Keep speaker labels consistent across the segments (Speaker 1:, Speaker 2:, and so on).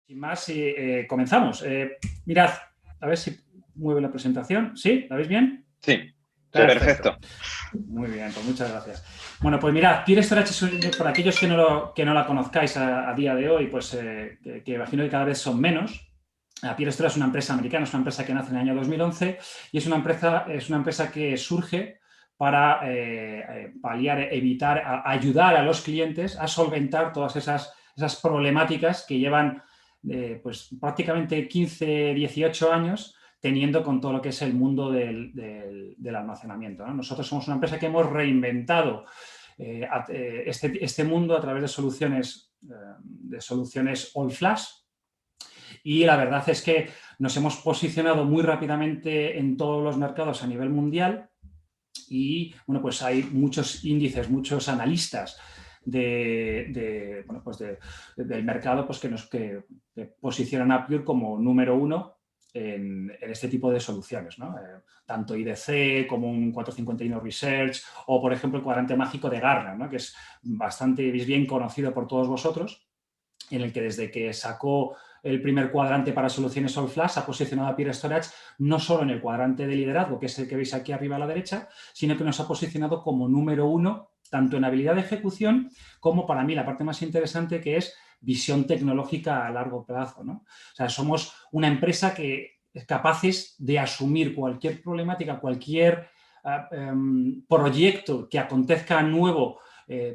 Speaker 1: Sin más, comenzamos. Mirad, a ver si mueve la presentación. ¿Sí? ¿La veis bien?
Speaker 2: Sí,
Speaker 1: Perfecto.
Speaker 2: perfecto.
Speaker 1: Muy bien, pues muchas gracias. Bueno, pues mirad, Pure Storage, para aquellos que no la conozcáis a día de hoy, pues que imagino que cada vez son menos. Pure Storage es una empresa americana, es una empresa que nace en el año 2011 y es una empresa que surge para paliar, evitar, ayudar a los clientes a solventar todas esas problemáticas que llevan pues prácticamente 15, 18 años teniendo con todo lo que es el mundo del almacenamiento, ¿no? Nosotros somos una empresa que hemos reinventado este mundo a través de soluciones all flash, y la verdad es que nos hemos posicionado muy rápidamente en todos los mercados a nivel mundial y bueno, pues hay muchos índices, muchos analistas del mercado pues que posicionan a Pure como número uno en este tipo de soluciones, ¿no? Tanto IDC como un 451 Research o, por ejemplo, el cuadrante mágico de Gartner, ¿no? Que es bastante bien conocido por todos vosotros, en el que desde que sacó el primer cuadrante para soluciones all flash ha posicionado a Pure Storage no solo en el cuadrante de liderazgo, que es el que veis aquí arriba a la derecha, sino que nos ha posicionado como número uno tanto en habilidad de ejecución como, para mí, la parte más interesante, que es visión tecnológica a largo plazo, ¿no? O sea, somos una empresa que es capaces de asumir cualquier problemática, cualquier proyecto que acontezca nuevo,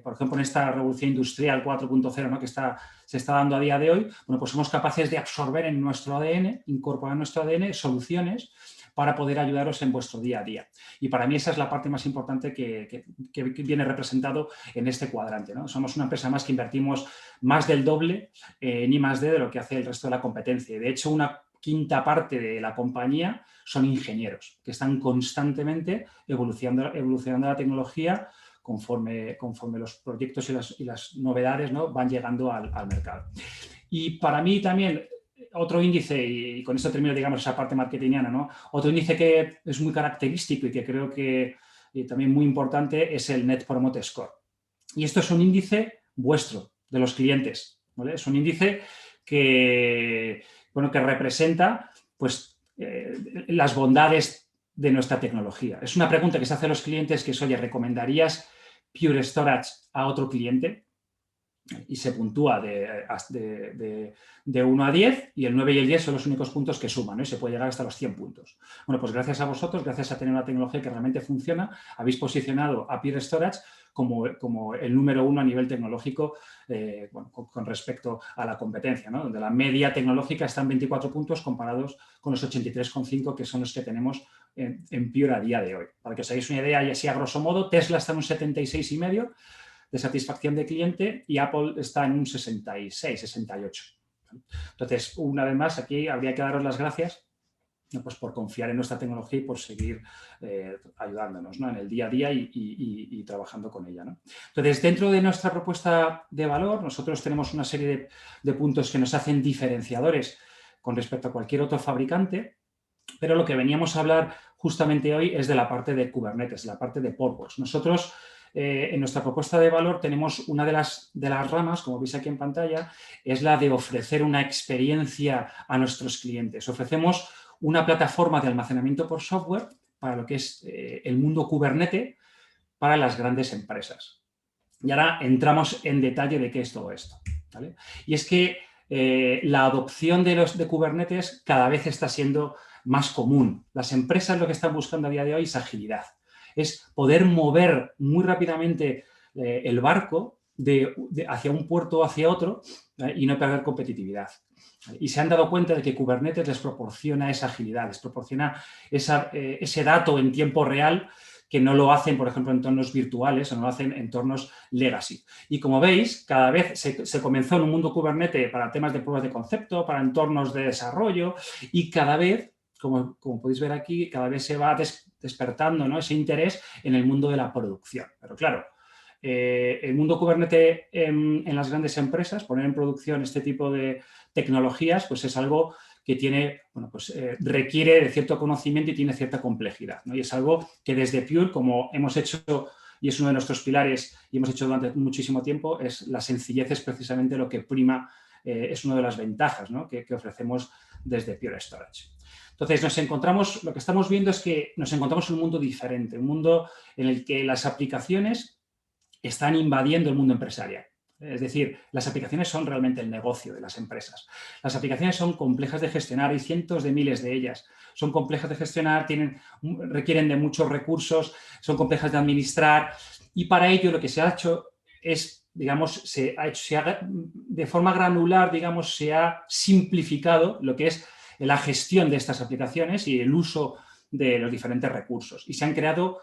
Speaker 1: por ejemplo, en esta revolución industrial 4.0, ¿no? que se está dando a día de hoy. Bueno, pues somos capaces de absorber en nuestro ADN, incorporar en nuestro ADN soluciones para poder ayudaros en vuestro día a día. Y para mí esa es la parte más importante que viene representado en este cuadrante, ¿no? Somos una empresa más que invertimos más del doble, ni más de lo que hace el resto de la competencia. De hecho, una quinta parte de la compañía son ingenieros que están constantemente evolucionando la tecnología conforme los proyectos y las novedades, ¿no? van llegando al mercado. Y para mí también otro índice, y con esto termino, digamos, esa parte marketingiana, ¿no? Otro índice que es muy característico y que creo que también muy importante es el Net Promoter Score. Y esto es un índice vuestro, de los clientes, ¿vale? Es un índice que representa pues, las bondades de nuestra tecnología. Es una pregunta que se hace a los clientes que es, oye, ¿recomendarías Pure Storage a otro cliente? Y se puntúa de 1 a 10 y el 9 y el 10 son los únicos puntos que suman, ¿no? Y se puede llegar hasta los 100 puntos. Bueno, pues gracias a vosotros, gracias a tener una tecnología que realmente funciona, habéis posicionado a Pure Storage como el número uno a nivel tecnológico con respecto a la competencia, ¿no? Donde la media tecnológica está en 24 puntos comparados con los 83,5 que son los que tenemos en Pure a día de hoy. Para que os hagáis una idea, y así a grosso modo, Tesla está en un 76,5 de satisfacción de cliente y Apple está en un 66, 68. Entonces, una vez más, aquí habría que daros las gracias pues por confiar en nuestra tecnología y por seguir ayudándonos, ¿no? en el día a día y trabajando con ella, ¿no? Entonces, dentro de nuestra propuesta de valor, nosotros tenemos una serie de puntos que nos hacen diferenciadores con respecto a cualquier otro fabricante, pero lo que veníamos a hablar justamente hoy es de la parte de Kubernetes, la parte de Portworx. Nosotros, en nuestra propuesta de valor, tenemos una de las ramas, como veis aquí en pantalla, es la de ofrecer una experiencia a nuestros clientes. Ofrecemos una plataforma de almacenamiento por software para lo que es el mundo Kubernetes para las grandes empresas. Y ahora entramos en detalle de qué es todo esto, ¿vale? Y es que la adopción de Kubernetes cada vez está siendo más común. Las empresas lo que están buscando a día de hoy es agilidad. Es poder mover muy rápidamente el barco hacia un puerto o hacia otro y no perder competitividad. Y se han dado cuenta de que Kubernetes les proporciona esa agilidad, les proporciona ese dato en tiempo real que no lo hacen, por ejemplo, en entornos virtuales o no lo hacen en entornos legacy. Y como veis, cada vez se comenzó en un mundo Kubernetes para temas de pruebas de concepto, para entornos de desarrollo y cada vez, como podéis ver aquí, cada vez se va despertando, ¿no? ese interés en el mundo de la producción. Pero claro, el mundo Kubernetes en las grandes empresas, poner en producción este tipo de tecnologías, pues es algo que requiere de cierto conocimiento y tiene cierta complejidad, ¿no? Y es algo que desde Pure, como hemos hecho, y es uno de nuestros pilares y hemos hecho durante muchísimo tiempo, es la sencillez es precisamente lo que prima es una de las ventajas, ¿no?, que ofrecemos desde Pure Storage. Entonces, lo que estamos viendo es que nos encontramos en un mundo diferente, un mundo en el que las aplicaciones están invadiendo el mundo empresarial. Es decir, las aplicaciones son realmente el negocio de las empresas. Las aplicaciones son complejas de gestionar, hay cientos de miles de ellas. Son complejas de gestionar, requieren de muchos recursos, son complejas de administrar y para ello lo que se ha hecho es, digamos, de forma granular, digamos, se ha simplificado lo que es la gestión de estas aplicaciones y el uso de los diferentes recursos. Y se han creado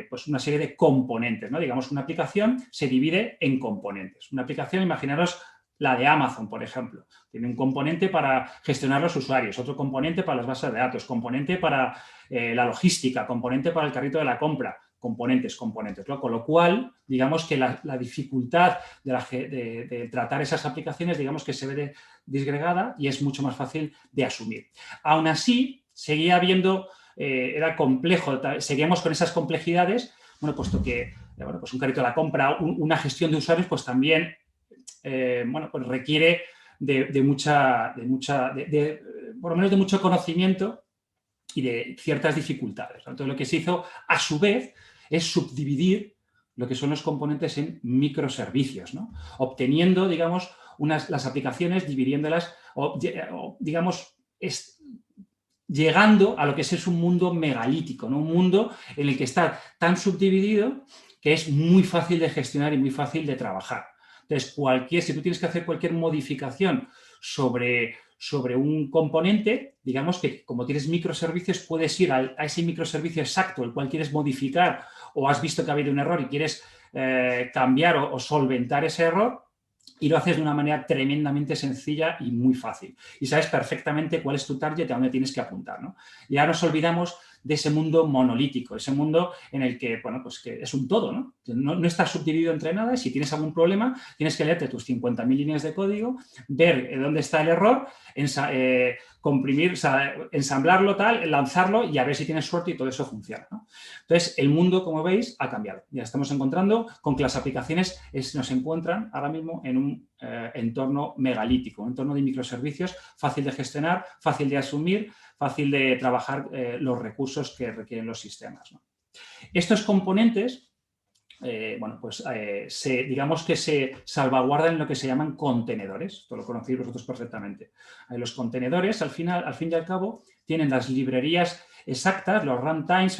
Speaker 1: pues una serie de componentes, ¿no? Digamos, una aplicación se divide en componentes. Una aplicación, imaginaros la de Amazon, por ejemplo. Tiene un componente para gestionar los usuarios, otro componente para las bases de datos, componente para la logística, componente para el carrito de la compra, componentes, ¿no? Con lo cual, digamos que la dificultad de tratar esas aplicaciones, digamos que se ve disgregada y es mucho más fácil de asumir. Aún así, seguía habiendo... era complejo, seguíamos con esas complejidades, bueno, puesto que pues un carrito de la compra, una gestión de usuarios, pues también pues requiere por lo menos de mucho conocimiento y de ciertas dificultades, ¿no? Entonces, lo que se hizo, a su vez, es subdividir lo que son los componentes en microservicios, ¿no? Obteniendo, digamos, las aplicaciones, dividiéndolas, digamos, llegando a lo que es un mundo megalítico, ¿no? Un mundo en el que está tan subdividido que es muy fácil de gestionar y muy fácil de trabajar. Entonces, si tú tienes que hacer cualquier modificación sobre un componente, digamos que como tienes microservicios, puedes ir a ese microservicio exacto, el cual quieres modificar o has visto que ha habido un error y quieres cambiar o solventar ese error, y lo haces de una manera tremendamente sencilla y muy fácil. Y sabes perfectamente cuál es tu target y a dónde tienes que apuntar, ¿no? Y ahora nos olvidamos de ese mundo monolítico, ese mundo en el que, bueno, pues que es un todo, ¿no? No está subdividido entre nada y si tienes algún problema tienes que leerte tus 50.000 líneas de código, ver dónde está el error, comprimir, o sea, ensamblarlo, lanzarlo y a ver si tienes suerte y todo eso funciona, ¿no? Entonces, el mundo, como veis, ha cambiado. Ya estamos encontrando con que las aplicaciones nos encuentran ahora mismo en un entorno megalítico, un entorno de microservicios fácil de gestionar, fácil de asumir, fácil de trabajar los recursos que requieren los sistemas, ¿no? Estos componentes, digamos que se salvaguardan en lo que se llaman contenedores. Esto lo conocéis vosotros perfectamente. Los contenedores, al fin y al cabo, tienen las librerías exactas, los runtimes,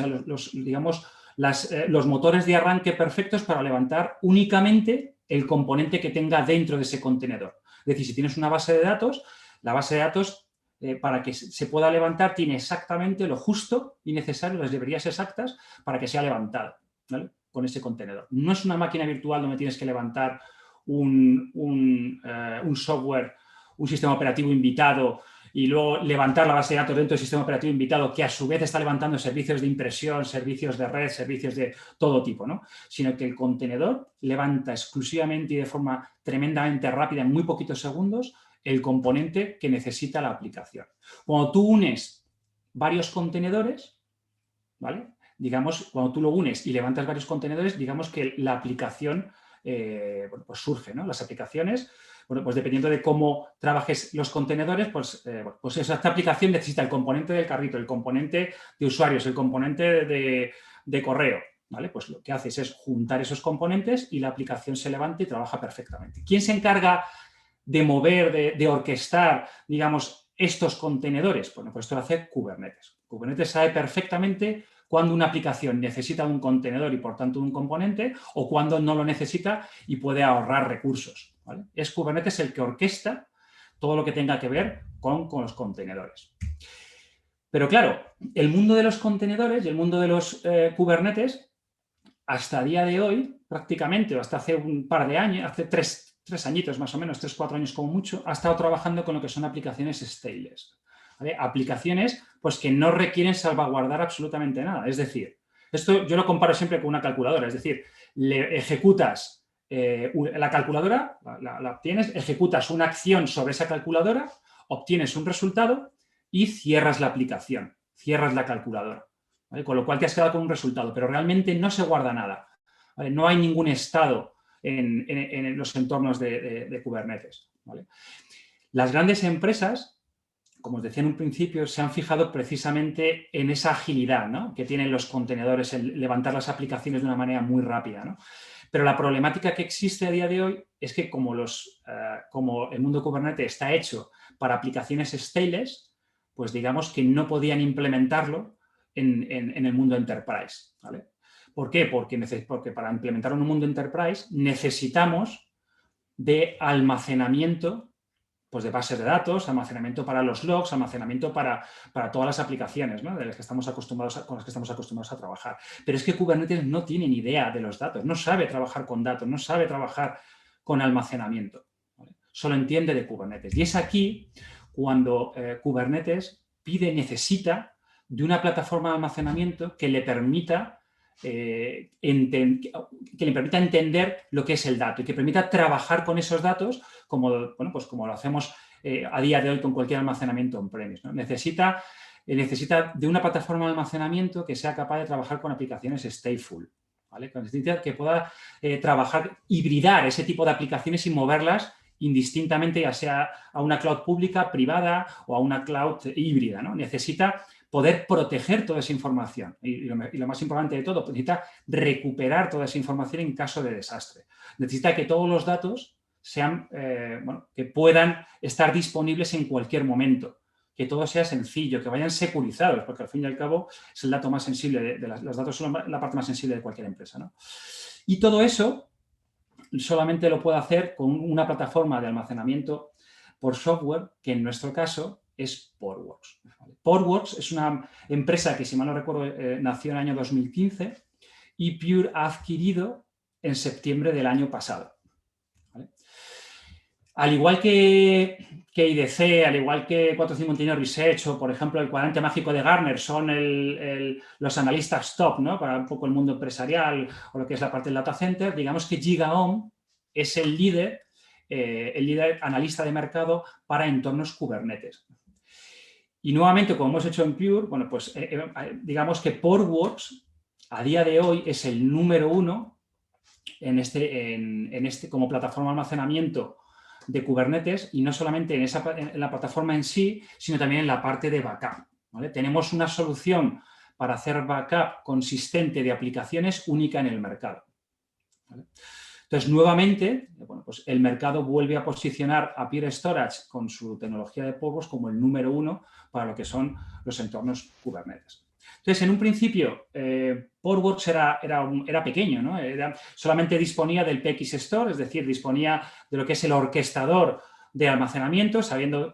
Speaker 1: los motores de arranque perfectos para levantar únicamente el componente que tenga dentro de ese contenedor. Es decir, si tienes una base de datos, la base de datos, para que se pueda levantar, tiene exactamente lo justo y necesario, las librerías exactas, para que sea levantada, ¿vale?, con ese contenedor. No es una máquina virtual donde tienes que levantar un software, un sistema operativo invitado y luego levantar la base de datos dentro del sistema operativo invitado que a su vez está levantando servicios de impresión, servicios de red, servicios de todo tipo, ¿no? Sino que el contenedor levanta exclusivamente y de forma tremendamente rápida, en muy poquitos segundos, el componente que necesita la aplicación. Cuando tú unes varios contenedores, ¿vale?, digamos, cuando tú lo unes y levantas varios contenedores, digamos que la aplicación pues surge, ¿no? Las aplicaciones, bueno, pues dependiendo de cómo trabajes los contenedores, pues esta aplicación necesita el componente del carrito, el componente de usuarios, el componente de correo, ¿vale? Pues lo que haces es juntar esos componentes y la aplicación se levanta y trabaja perfectamente. ¿Quién se encarga de mover, de orquestar, digamos, estos contenedores? Bueno, pues esto lo hace Kubernetes. Kubernetes sabe perfectamente cuando una aplicación necesita un contenedor y, por tanto, un componente, o cuando no lo necesita y puede ahorrar recursos, ¿vale? Es Kubernetes el que orquesta todo lo que tenga que ver con los contenedores. Pero, claro, el mundo de los contenedores y el mundo de los Kubernetes, hasta el día de hoy, prácticamente, o hasta hace un par de años, hace tres añitos más o menos, 3, 4 años como mucho, ha estado trabajando con lo que son aplicaciones stateless, ¿vale? Aplicaciones pues, que no requieren salvaguardar absolutamente nada. Es decir, esto yo lo comparo siempre con una calculadora. Es decir, le ejecutas la calculadora, la obtienes, ejecutas una acción sobre esa calculadora, obtienes un resultado y cierras la aplicación, cierras la calculadora, ¿vale? Con lo cual te has quedado con un resultado, pero realmente no se guarda nada, ¿vale? No hay ningún estado en los entornos de Kubernetes. ¿vale? Las grandes empresas, como os decía en un principio, se han fijado precisamente en esa agilidad, ¿no?, que tienen los contenedores, el levantar las aplicaciones de una manera muy rápida, ¿no? Pero la problemática que existe a día de hoy es que como el mundo Kubernetes está hecho para aplicaciones stateless, pues digamos que no podían implementarlo en el mundo enterprise, ¿vale? ¿Por qué? Porque para implementarlo en un mundo enterprise necesitamos de almacenamiento, pues de bases de datos, almacenamiento para los logs, almacenamiento para todas las aplicaciones, ¿no?, con las que estamos acostumbrados a trabajar. Pero es que Kubernetes no tiene ni idea de los datos, no sabe trabajar con datos, no sabe trabajar con almacenamiento, ¿vale? Solo entiende de Kubernetes. Y es aquí cuando Kubernetes necesita de una plataforma de almacenamiento que le permita entender lo que es el dato y que permita trabajar con esos datos como lo hacemos a día de hoy con cualquier almacenamiento on-premise, ¿no? Necesita de una plataforma de almacenamiento que sea capaz de trabajar con aplicaciones stateful, ¿vale? Que pueda hibridar ese tipo de aplicaciones y moverlas indistintamente, ya sea a una cloud pública, privada o a una cloud híbrida, ¿no? Necesita poder proteger toda esa información y lo más importante de todo, necesita recuperar toda esa información en caso de desastre. Necesita que todos los datos sean, que puedan estar disponibles en cualquier momento, que todo sea sencillo, que vayan securizados, porque al fin y al cabo es el dato más sensible, los datos son la parte más sensible de cualquier empresa, ¿no? Y todo eso solamente lo puede hacer con una plataforma de almacenamiento por software, que en nuestro caso es Portworx. Portworx es una empresa que, si mal no recuerdo, nació en el año 2015 y Pure ha adquirido en septiembre del año pasado, ¿vale? Al igual que IDC, al igual que 451 Research o, por ejemplo, el cuadrante mágico de Gartner son los analistas top, ¿no?, para un poco el mundo empresarial o lo que es la parte del data center, digamos que GigaOm es el líder analista de mercado para entornos Kubernetes. Y nuevamente, como hemos hecho en Pure, bueno, pues digamos que Portworx a día de hoy es el número 1 como plataforma de almacenamiento de Kubernetes, y no solamente en la plataforma en sí, sino también en la parte de backup, ¿vale? Tenemos una solución para hacer backup consistente de aplicaciones única en el mercado, ¿vale? Entonces, nuevamente, bueno, pues el mercado vuelve a posicionar a Pure Storage con su tecnología de Portworx como el número 1 para lo que son los entornos Kubernetes. Entonces, en un principio, Portworx era pequeño, ¿no? Solamente disponía del PX Store, es decir, disponía de lo que es el orquestador de almacenamiento, sabiendo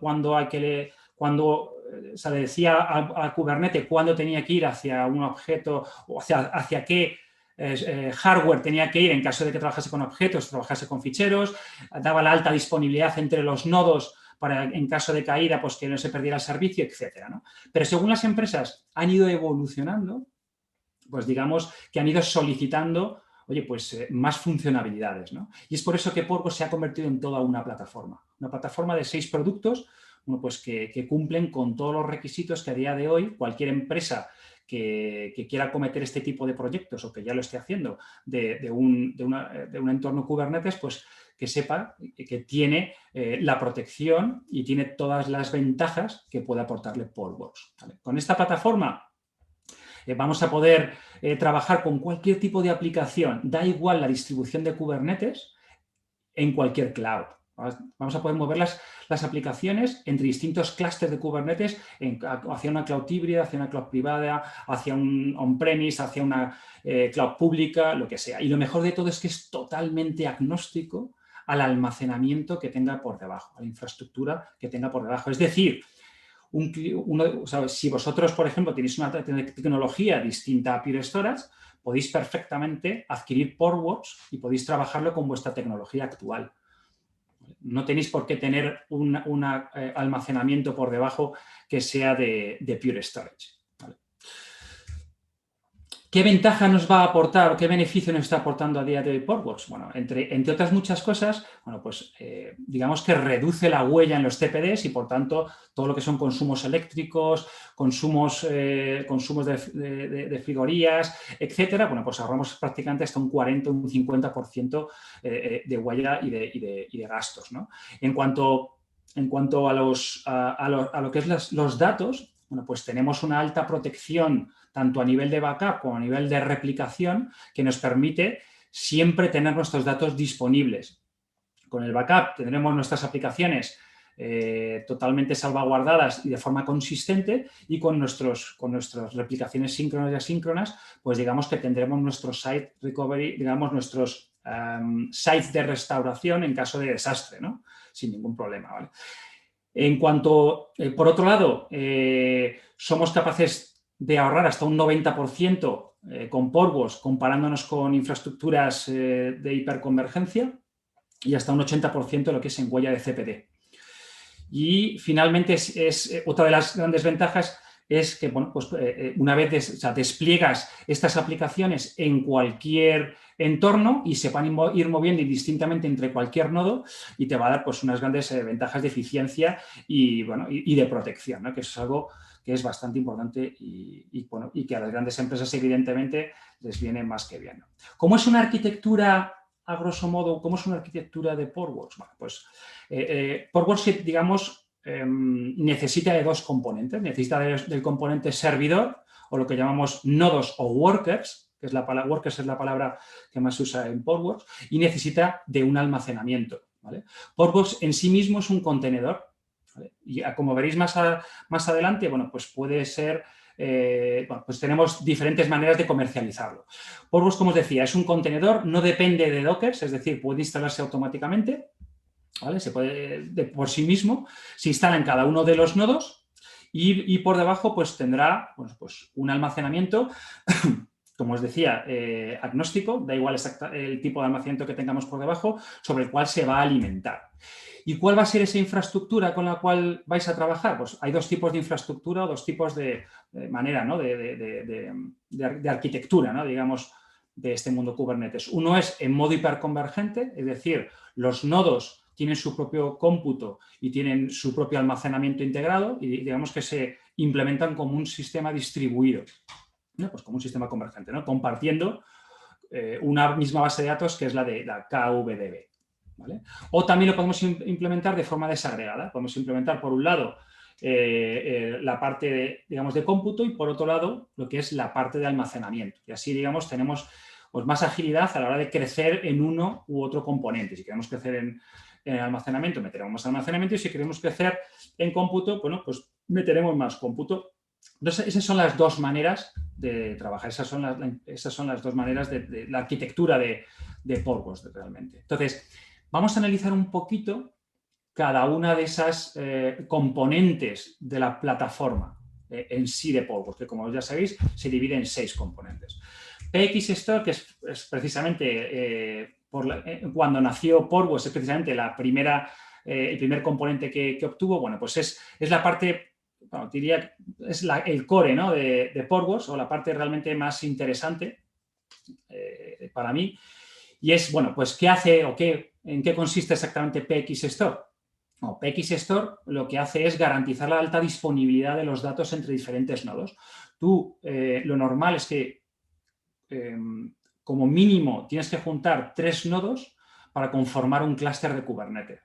Speaker 1: se le decía a Kubernetes cuándo tenía que ir hacia un objeto o hacia qué hardware tenía que ir en caso de que trabajase con objetos, trabajase con ficheros, daba la alta disponibilidad entre los nodos para, en caso de caída, pues que no se perdiera el servicio, etcétera, ¿no? Pero según las empresas han ido evolucionando, pues digamos que han ido solicitando, oye, pues más funcionalidades, ¿no? Y es por eso que Portworx se ha convertido en toda una plataforma de 6 productos, bueno, pues que cumplen con todos los requisitos que a día de hoy cualquier empresa que quiera acometer este tipo de proyectos o que ya lo esté haciendo de un entorno Kubernetes, pues que sepa que tiene la protección y tiene todas las ventajas que puede aportarle Portworx, ¿vale? Con esta plataforma vamos a poder trabajar con cualquier tipo de aplicación, da igual la distribución de Kubernetes, en cualquier cloud. Vamos a poder mover las aplicaciones entre distintos clústeres de Kubernetes hacia una cloud híbrida, hacia una cloud privada, hacia un on-premise, hacia una cloud pública, lo que sea. Y lo mejor de todo es que es totalmente agnóstico al almacenamiento que tenga por debajo, a la infraestructura que tenga por debajo. Es decir, si vosotros, por ejemplo, tenéis una tecnología distinta a Pure Storage, podéis perfectamente adquirir Portworx y podéis trabajarlo con vuestra tecnología actual. No tenéis por qué tener un almacenamiento por debajo que sea de Pure Storage, ¿vale? ¿Qué ventaja nos va a aportar o qué beneficio nos está aportando a día de hoy Portworx? Bueno, entre otras muchas cosas, bueno, pues digamos que reduce la huella en los CPDs y, por tanto, todo lo que son consumos eléctricos, consumos de frigorías, etcétera, bueno, pues ahorramos prácticamente hasta un 40 o un 50% de huella y de gastos, ¿no? En cuanto a lo que es los datos, bueno, pues tenemos una alta protección tanto a nivel de backup como a nivel de replicación, que nos permite siempre tener nuestros datos disponibles. Con el backup tendremos nuestras aplicaciones totalmente salvaguardadas y de forma consistente, y con nuestras replicaciones síncronas y asíncronas, pues digamos que tendremos nuestros site recovery, digamos nuestros sites de restauración en caso de desastre, ¿no? Sin ningún problema, ¿vale? En cuanto, por otro lado, somos capaces de ahorrar hasta un 90% con Portworx comparándonos con infraestructuras de hiperconvergencia, y hasta un 80% lo que es en huella de CPD. Y finalmente otra de las grandes ventajas es que, bueno, pues una vez despliegas estas aplicaciones en cualquier entorno y se van a ir moviendo indistintamente entre cualquier nodo, y te va a dar pues unas grandes ventajas de eficiencia y, bueno, y de protección, ¿no? Que eso es algo que es bastante importante bueno, y que a las grandes empresas evidentemente les viene más que bien, ¿no? ¿Cómo es una arquitectura, a grosso modo, cómo es una arquitectura de Portworx? Bueno, pues Portworx, digamos, necesita de dos componentes. Necesita del componente servidor, o lo que llamamos nodos o workers, que es workers es la palabra que más se usa en Portworx, y necesita de un almacenamiento, ¿vale? Portworx en sí mismo es un contenedor, ¿vale? Y como veréis más adelante, bueno, pues puede ser... bueno, pues tenemos diferentes maneras de comercializarlo. Portworx, como os decía, es un contenedor, no depende de Docker, es decir, puede instalarse automáticamente, ¿vale? Se puede por sí mismo, se instala en cada uno de los nodos, y por debajo pues tendrá pues un almacenamiento, como os decía, agnóstico, da igual el tipo de almacenamiento que tengamos por debajo, sobre el cual se va a alimentar. ¿Y cuál va a ser esa infraestructura con la cual vais a trabajar? Pues hay dos tipos de infraestructura o dos tipos de manera, ¿no? de arquitectura, ¿no? Digamos, de este mundo Kubernetes. Uno es en modo hiperconvergente, es decir, los nodos tienen su propio cómputo y tienen su propio almacenamiento integrado, y digamos que se implementan como un sistema distribuido, ¿no? Pues como un sistema convergente, ¿no? Compartiendo una misma base de datos, que es la de la KVDB, ¿vale? O también lo podemos implementar de forma desagregada. Podemos implementar, por un lado, la parte, digamos, de cómputo, y por otro lado, lo que es la parte de almacenamiento. Y así, digamos, tenemos pues más agilidad a la hora de crecer en uno u otro componente. Si queremos crecer en almacenamiento, meteremos más almacenamiento, y si queremos crecer en cómputo, bueno, pues meteremos más cómputo. Entonces, esas son las dos maneras de trabajar, esas son las dos maneras de la arquitectura de Portworx realmente. Entonces, vamos a analizar un poquito cada una de esas componentes de la plataforma en sí de Portworx, que, como ya sabéis, se divide en 6 componentes. PXStore, que es precisamente cuando nació Portworx, es precisamente el primer componente que obtuvo. Bueno, pues es la parte, bueno, diría, es el core, ¿no? de Portworx, o la parte realmente más interesante para mí. Y es, bueno, pues ¿qué hace o en qué consiste exactamente PXStore? No, PXStore lo que hace es garantizar la alta disponibilidad de los datos entre diferentes nodos. Tú, lo normal es que como mínimo tienes que juntar 3 nodos para conformar un clúster de Kubernetes.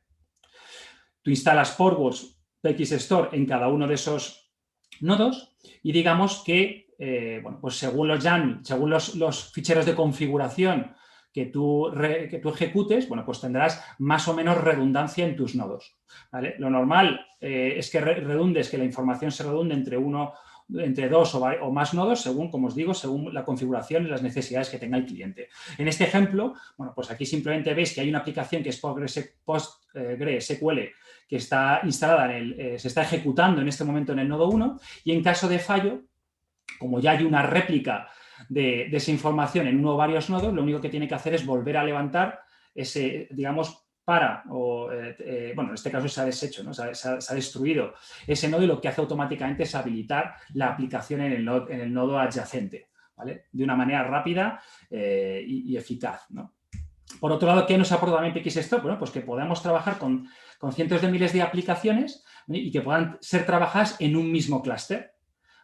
Speaker 1: Tú instalas Portworx PXStore en cada uno de esos nodos, y digamos que, bueno, pues según los YAML, según los ficheros de configuración que tú ejecutes, bueno, pues tendrás más o menos redundancia en tus nodos, ¿vale? Lo normal es que que la información se redunde entre 2 o más nodos, según, como os digo, según la configuración y las necesidades que tenga el cliente. En este ejemplo, bueno, pues aquí simplemente veis que hay una aplicación que es PostgreSQL, que está instalada se está ejecutando en este momento en el nodo 1, y en caso de fallo, como ya hay una réplica de esa información en uno o varios nodos, lo único que tiene que hacer es volver a levantar ese, digamos, bueno, en este caso se ha deshecho, ¿no? Se ha destruido ese nodo, y lo que hace automáticamente es habilitar la aplicación en el nodo adyacente, ¿vale? De una manera rápida y eficaz, ¿no? Por otro lado, ¿qué nos aporta también PXStore? Bueno, pues que podamos trabajar con cientos de miles de aplicaciones, ¿sí? Y que puedan ser trabajadas en un mismo clúster.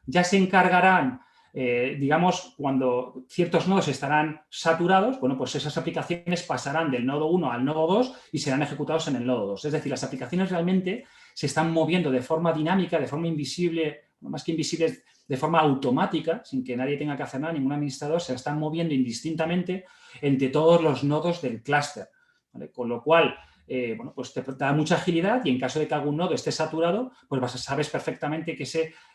Speaker 1: Ya se encargarán, digamos, cuando ciertos nodos estarán saturados, bueno, pues esas aplicaciones pasarán del nodo 1 al nodo 2 y serán ejecutados en el nodo 2. Es decir, las aplicaciones realmente se están moviendo de forma dinámica, de forma invisible, más que invisible, de forma automática, sin que nadie tenga que hacer nada, ningún administrador, se están moviendo indistintamente entre todos los nodos del clúster, ¿vale? Con lo cual, bueno, pues te da mucha agilidad y en caso de que algún nodo esté saturado, pues sabes perfectamente que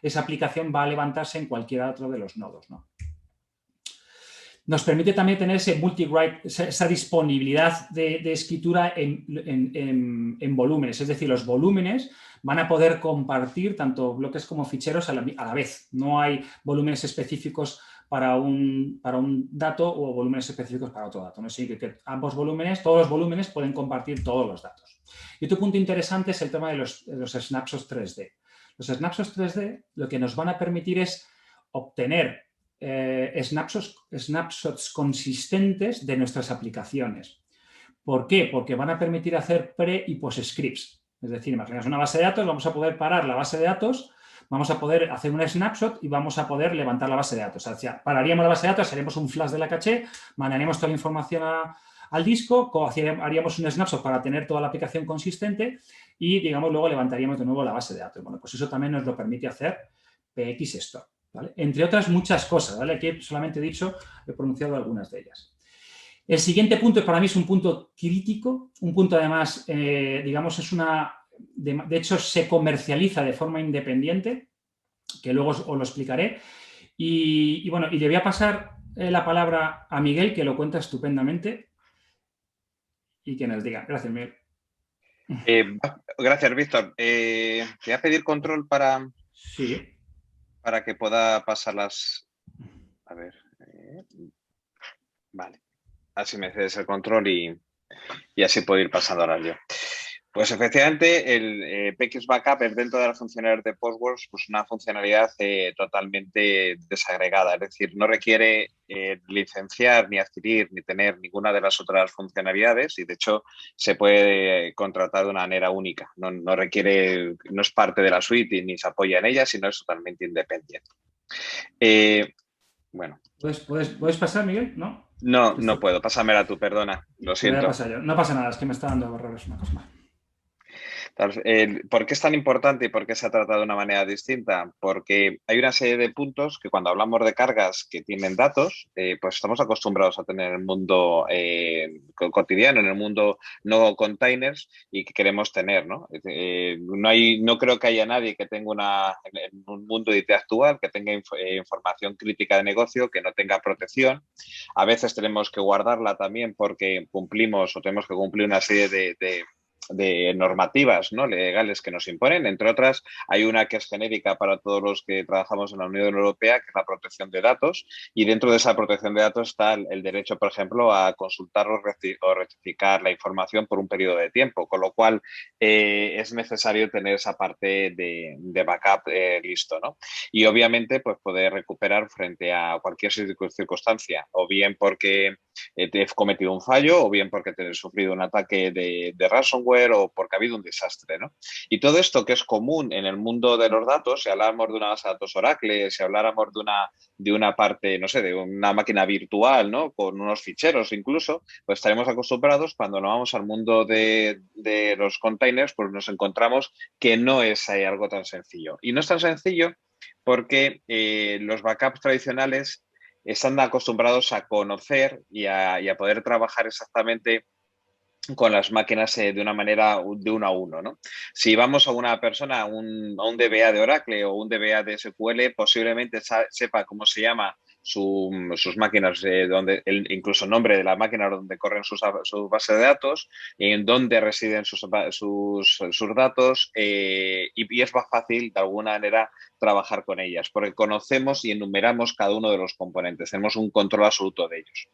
Speaker 1: esa aplicación va a levantarse en cualquiera otro de los nodos, ¿no? Nos permite también tener ese multi-write, esa disponibilidad de escritura en volúmenes, es decir, los volúmenes van a poder compartir tanto bloques como ficheros a la vez. No hay volúmenes específicos para un dato o volúmenes específicos para otro dato. ¿No? Así que ambos volúmenes, todos los volúmenes pueden compartir todos los datos. Y otro punto interesante es el tema de los snapshots 3D. Los snapshots 3D lo que nos van a permitir es obtener snapshots consistentes de nuestras aplicaciones. ¿Por qué? Porque van a permitir hacer pre y post scripts. Es decir, imaginaos una base de datos, vamos a poder parar la base de datos, vamos a poder hacer un snapshot y vamos a poder levantar la base de datos. O sea, pararíamos la base de datos, haríamos un flash de la caché, mandaríamos toda la información al disco, haríamos un snapshot para tener toda la aplicación consistente y, digamos, luego levantaríamos de nuevo la base de datos. Bueno, pues eso también nos lo permite hacer PXStore. ¿Vale? Entre otras muchas cosas, ¿vale? Aquí solamente he pronunciado algunas de ellas. El siguiente punto para mí es un punto crítico, un punto además, digamos, de hecho se comercializa de forma independiente, que luego os lo explicaré. Y bueno, y le voy a pasar la palabra a Miguel, que lo cuenta estupendamente y que nos diga. Gracias, Miguel.
Speaker 2: Gracias, Víctor. Te voy a pedir control para...
Speaker 1: Sí.
Speaker 2: Para que pueda pasar las... A ver. Vale. Así me cedes el control y así puedo ir pasando ahora yo. Pues efectivamente el PX Backup es dentro de las funcionalidades de Postgres pues una funcionalidad totalmente desagregada, es decir, no requiere licenciar ni adquirir ni tener ninguna de las otras funcionalidades y de hecho se puede contratar de una manera única, no requiere, no es parte de la suite ni se apoya en ella, sino es totalmente independiente. Bueno.
Speaker 1: ¿Puedes pasar, Miguel? ¿No?
Speaker 2: No puedo, pásamela tú, perdona, lo siento.
Speaker 1: Voy a pasar yo. No pasa nada, es que me está dando errores una cosa más.
Speaker 2: ¿Por qué es tan importante y por qué se ha tratado de una manera distinta? Porque hay una serie de puntos que cuando hablamos de cargas que tienen datos, pues estamos acostumbrados a tener en el mundo cotidiano, en el mundo no containers y que queremos tener, ¿no? No creo que haya nadie que tenga en un mundo de IT actual que tenga información crítica de negocio, que no tenga protección. A veces tenemos que guardarla también porque cumplimos o tenemos que cumplir una serie de normativas, ¿no?, legales que nos imponen. Entre otras, hay una que es genérica para todos los que trabajamos en la Unión Europea, que es la protección de datos, y dentro de esa protección de datos está el derecho, por ejemplo, a consultar o rectificar la información por un periodo de tiempo, con lo cual es necesario tener esa parte de backup listo, ¿no? Y obviamente, pues poder recuperar frente a cualquier circunstancia, o bien porque te he cometido un fallo, o bien porque te he sufrido un ataque de ransomware o porque ha habido un desastre, ¿no? Y todo esto que es común en el mundo de los datos, si habláramos de una base de datos Oracle, si habláramos de una parte, no sé, de una máquina virtual, ¿no?, con unos ficheros incluso, pues estaremos acostumbrados. Cuando nos vamos al mundo de los containers, pues nos encontramos que no es algo tan sencillo. Y no es tan sencillo porque los backups tradicionales están acostumbrados a conocer y a poder trabajar exactamente con las máquinas de una manera de uno a uno, ¿no? Si vamos a una persona, a un DBA de Oracle o un DBA de SQL, posiblemente sepa cómo se llama sus máquinas, incluso el nombre de la máquina donde corren sus bases de datos, en dónde residen sus datos y es más fácil de alguna manera trabajar con ellas, porque conocemos y enumeramos cada uno de los componentes, tenemos un control absoluto de ellos.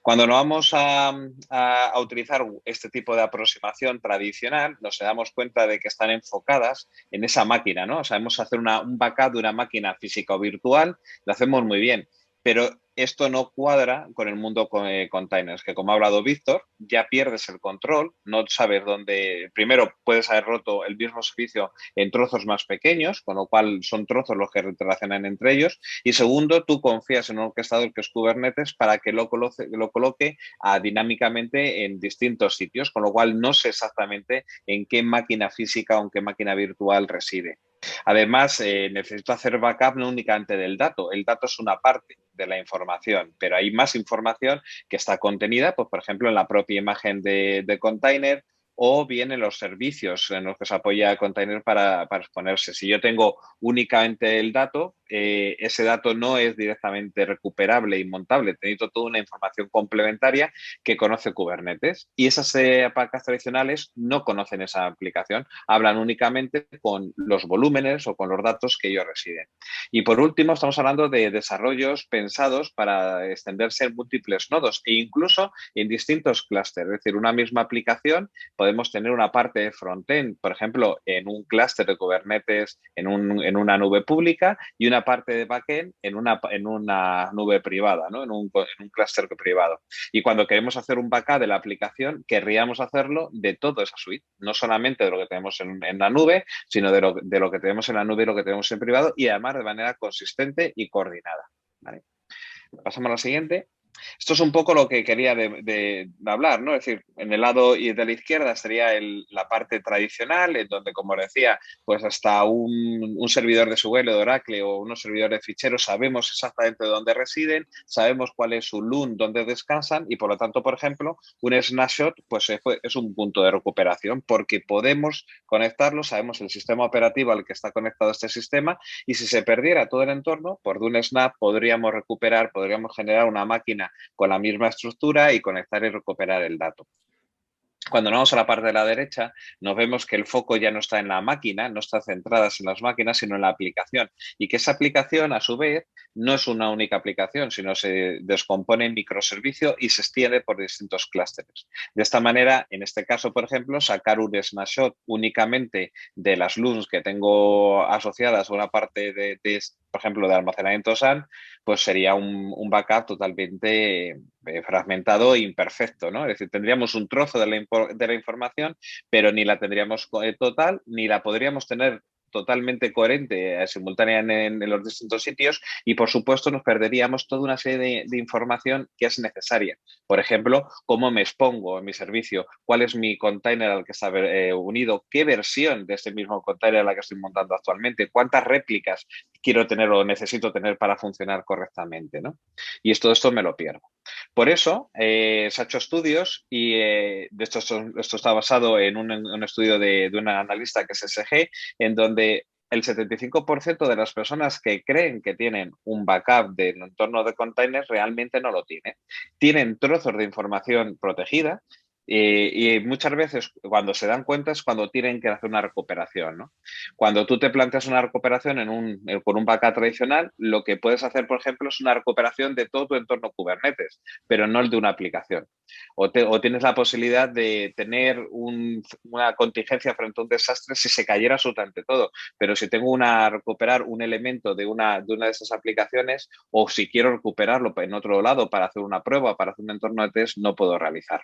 Speaker 2: Cuando nos vamos a utilizar este tipo de aproximación tradicional, nos damos cuenta de que están enfocadas en esa máquina, ¿no? Sabemos hacer un backup de una máquina física o virtual, lo hacemos muy bien. Pero esto no cuadra con el mundo containers, que como ha hablado Víctor, ya pierdes el control, no sabes dónde, primero puedes haber roto el mismo servicio en trozos más pequeños, con lo cual son trozos los que se relacionan entre ellos, y segundo, tú confías en un orquestador que es Kubernetes para que lo coloque dinámicamente en distintos sitios, con lo cual no sé exactamente en qué máquina física o en qué máquina virtual reside. Además, necesito hacer backup no únicamente del dato. El dato es una parte de la información, pero hay más información que está contenida, pues, por ejemplo, en la propia imagen de container o bien en los servicios en los que se apoya el container para exponerse. Si yo tengo únicamente el dato, ese dato no es directamente recuperable y montable. Necesito toda una información complementaria que conoce Kubernetes. Y esas placas tradicionales no conocen esa aplicación, hablan únicamente con los volúmenes o con los datos que ellos residen. Y por último, estamos hablando de desarrollos pensados para extenderse en múltiples nodos e incluso en distintos clústeres. Es decir, una misma aplicación podemos tener una parte de frontend, por ejemplo, en un clúster de Kubernetes en una nube pública y una parte de backend en una nube privada, ¿no? En un clúster privado. Y cuando queremos hacer un backup de la aplicación, querríamos hacerlo de toda esa suite, no solamente de lo que tenemos en la nube, sino de lo que tenemos en la nube y lo que tenemos en privado, y además de manera consistente y coordinada. ¿Vale? Pasamos a la siguiente. Esto es un poco lo que quería de hablar, ¿no? Es decir, en el lado de la izquierda sería la parte tradicional, en donde, como decía, pues hasta un servidor de SQL, de Oracle o unos servidores de ficheros sabemos exactamente dónde residen, sabemos cuál es su LUN, dónde descansan y, por lo tanto, por ejemplo, un snapshot pues es un punto de recuperación porque podemos conectarlo, sabemos el sistema operativo al que está conectado este sistema y si se perdiera todo el entorno, por de un snap podríamos recuperar, podríamos generar una máquina con la misma estructura y conectar y recuperar el dato. Cuando nos vamos a la parte de la derecha, nos vemos que el foco ya no está en la máquina, no está centrada en las máquinas, sino en la aplicación. Y que esa aplicación, a su vez, no es una única aplicación, sino se descompone en microservicio y se extiende por distintos clústeres. De esta manera, en este caso, por ejemplo, sacar un snapshot únicamente de las LUNs que tengo asociadas a una parte por ejemplo, de almacenamiento SAN, pues sería un backup totalmente fragmentado e imperfecto, ¿no? Es decir, tendríamos un trozo de la información, pero ni la tendríamos total, ni la podríamos tener totalmente coherente, simultánea en los distintos sitios y, por supuesto, nos perderíamos toda una serie de información que es necesaria. Por ejemplo, cómo me expongo en mi servicio, cuál es mi container al que está unido, qué versión de ese mismo container a la que estoy montando actualmente, cuántas réplicas quiero tener o necesito tener para funcionar correctamente, ¿no? Y todo esto me lo pierdo. Por eso se ha hecho estudios y esto está basado en un estudio de un analista que es SG, en donde el 75% de las personas que creen que tienen un backup del entorno de containers realmente no lo tienen. Tienen trozos de información protegida y muchas veces cuando se dan cuenta es cuando tienen que hacer una recuperación, ¿no? Cuando tú te planteas una recuperación con un backup tradicional, lo que puedes hacer, por ejemplo, es una recuperación de todo tu entorno Kubernetes, pero no el de una aplicación. O tienes la posibilidad de tener una contingencia frente a un desastre si se cayera absolutamente todo. Pero si tengo recuperar un elemento de una de esas aplicaciones o si quiero recuperarlo en otro lado para hacer una prueba, para hacer un entorno de test, no puedo realizar.